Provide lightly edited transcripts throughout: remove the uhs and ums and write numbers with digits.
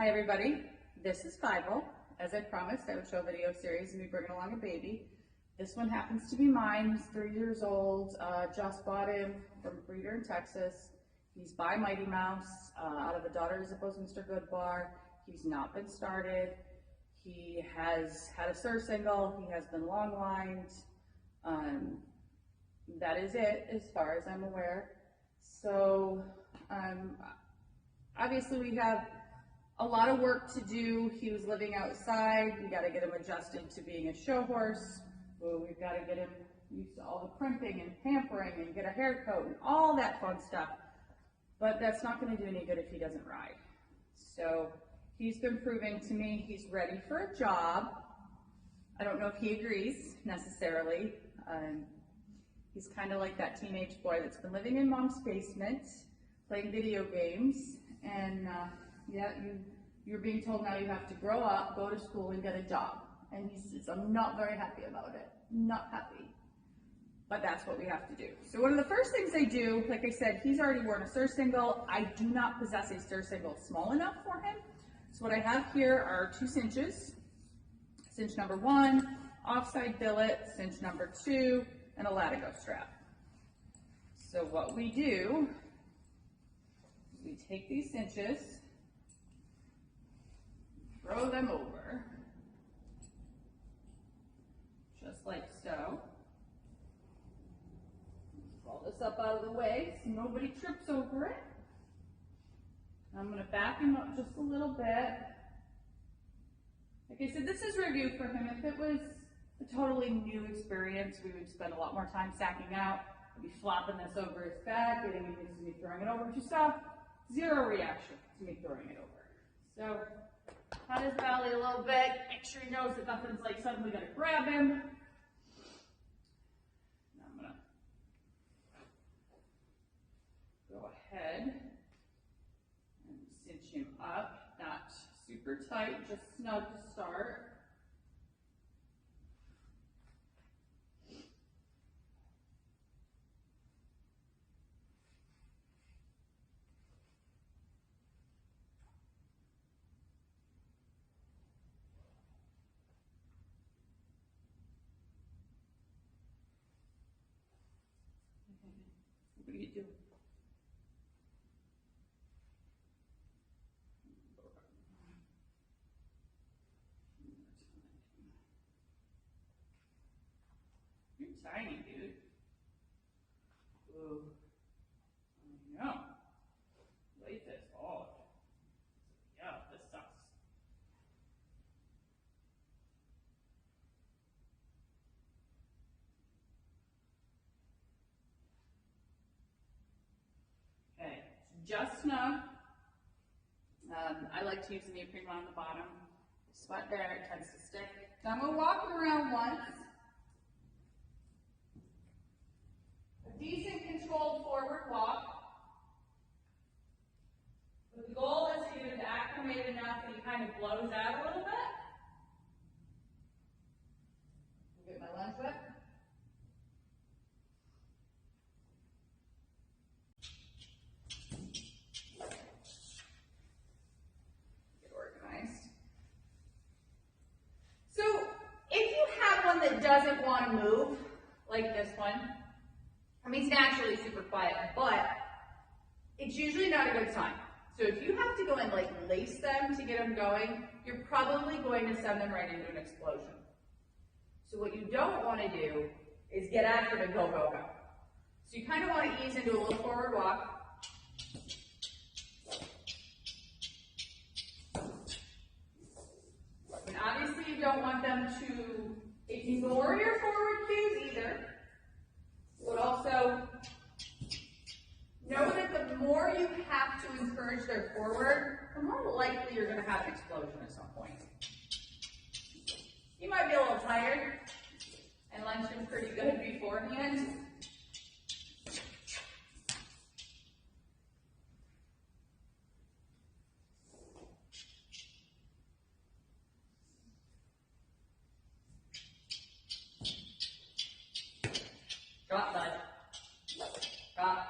Hi everybody, this is Fievel. As I promised, I would show a video series and be bringing along a baby. This one happens to be mine. He's 3 years old. Just bought him from a breeder in Texas. He's by Mighty Mouse, out of the Daughters of Mr. Goodbar. He's not been started. He has had a surcingle. He has been long lined. That is it as far as I'm aware. So obviously we have a lot of work to do. He was living outside. We got to get him adjusted to being a show horse. We've got to get him used to all the primping and pampering and get a hair coat and all that fun stuff. But that's not going to do any good if he doesn't ride. So he's been proving to me he's ready for a job. I don't know if he agrees necessarily. He's kind of like that teenage boy that's been living in mom's basement, playing video games, and yeah, you're being told now you have to grow up, go to school, and get a job. And he says, I'm not very happy about it. Not happy. But that's what we have to do. So one of the first things I do, like I said, he's already worn a surcingle. I do not possess a surcingle small enough for him. So what I have here are 2 cinches. Cinch number 1, offside billet, cinch number 2, and a latigo strap. So what we do is we take these cinches, throw them over, just like so. Roll this up out of the way so nobody trips over it. I'm going to back him up just a little bit. Like I said, this is review for him. If it was a totally new experience, we would spend a lot more time sacking out. I'd be flopping this over his back, getting him used to me throwing it over. But you saw 0 reaction to me throwing it over. So pat his belly a little bit, make sure he knows that nothing's like suddenly going to grab him. Now I'm going to go ahead and cinch him up, not super tight, just snug to start. What are you doing? You're tiny, dude. Ooh. I know. Life is hard. Yeah, this sucks. Okay, just snug. I like to use the neoprene on the bottom. Sweat there, it tends to stick. Now I'm going to walk him around once. A decent controlled forward walk. But the goal is to get him to acclimate enough that he kind of blows out a little bit. Get my lunch whip. That doesn't want to move, like this one. I mean, it's naturally super quiet, but it's usually not a good sign. So if you have to go and like lace them to get them going, you're probably going to send them right into an explosion. So what you don't want to do is get after them and go, go, go. So you kind of want to ease into a little forward walk. And obviously you don't want them to ignore your forward cues either, but also know that the more you have to encourage their forward, the more likely you're going to have an explosion at some point. You might be a little tired and lunch him pretty good beforehand. Drop, bud. Drop.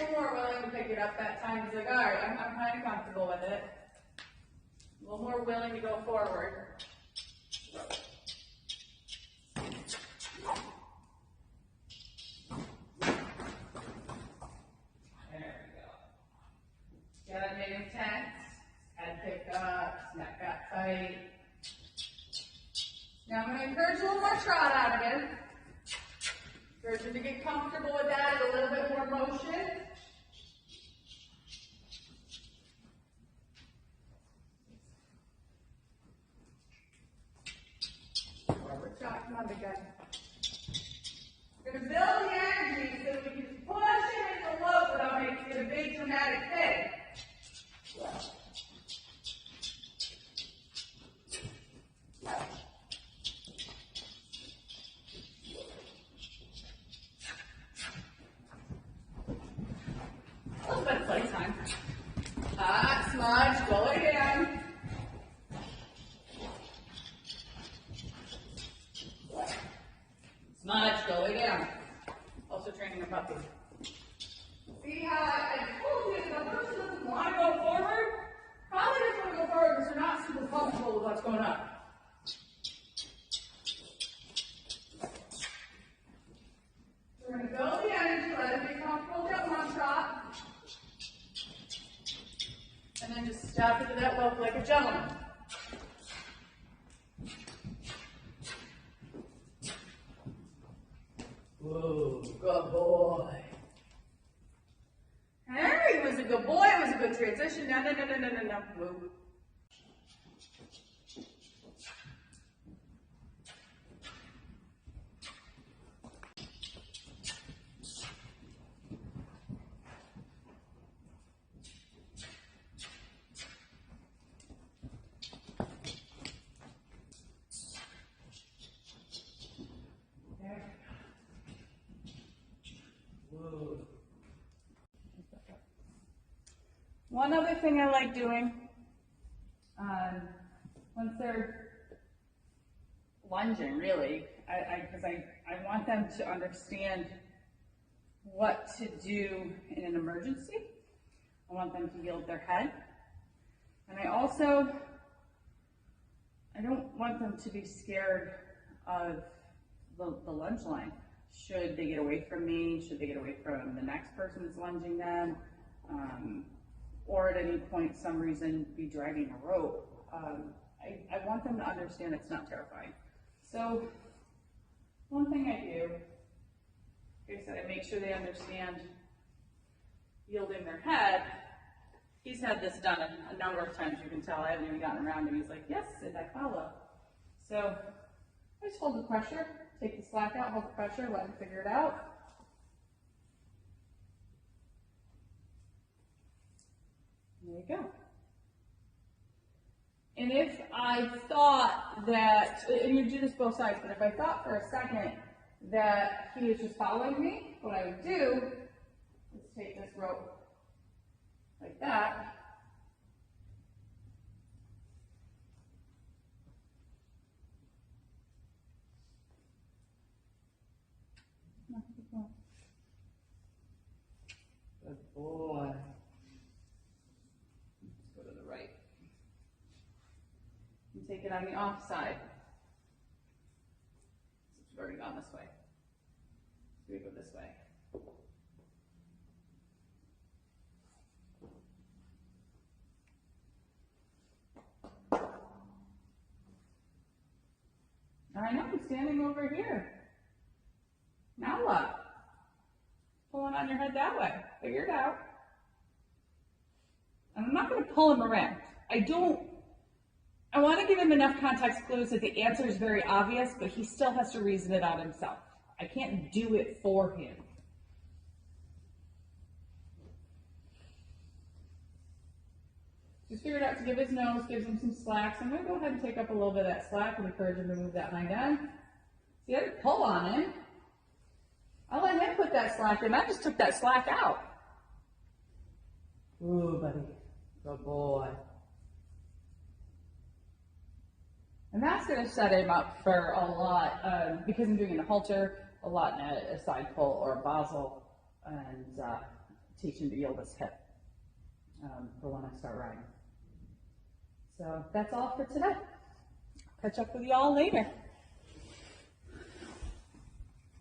little more willing to pick it up that time. He's like, all right, I'm kind of comfortable with it. A little more willing to go forward. There we go. Gotta make him tense. Head picked up, neck got tight. Now I'm going to encourage a little more trot out of him. Encourage him to get comfortable with that, a little bit more motion. Forward trot, come on, big guy. We're going to build the energy so that we can just push him into the low without making it a big dramatic thing. Playtime. Smudge, go lay down. Smudge, go lay down. Also training a puppy. See how I told you if the person doesn't want to go forward, probably doesn't want to go forward because they're not super comfortable with what's going on. So we're going to build the energy, let it be comfortable, get one shot. And then just step into that lope like a gentleman. Whoa, good boy. Harry was a good boy. It was a good transition. No. Move. One other thing I like doing, once they're lunging, really, because I want them to understand what to do in an emergency. I want them to yield their head. And I don't want them to be scared of the lunge line. Should they get away from me? Should they get away from the next person that's lunging them? Or at any point, some reason, be dragging a rope. I want them to understand it's not terrifying. So, one thing I do, like I said, I make sure they understand yielding their head. He's had this done a number of times, you can tell. I haven't even gotten around him. He's like, yes, and I follow. So, I just hold the pressure, take the slack out, hold the pressure, let him figure it out. There you go. And if I thought that, and you do this both sides, but if I thought for a second that he was just following me, what I would do is take this rope like that. Good boy. Take it on the off side. We've already gone this way. So we go this way. I know, I'm standing over here. Now what? Pulling on your head that way. Figure it out. And I'm not going to pull him around. I want to give him enough context clues that the answer is very obvious, but he still has to reason it out himself. I can't do it for him. Just figured out to give his nose, gives him some slack. So I'm going to go ahead and take up a little bit of that slack and encourage him to move that hind end. See, I didn't pull on him. I let him put that slack in. I just took that slack out. Ooh, buddy. Good boy. And that's going to set him up for a lot, because I'm doing a halter, a lot in a side pull or a basel, and teach him to yield his hip for when I start riding. So that's all for today. Catch up with you all later.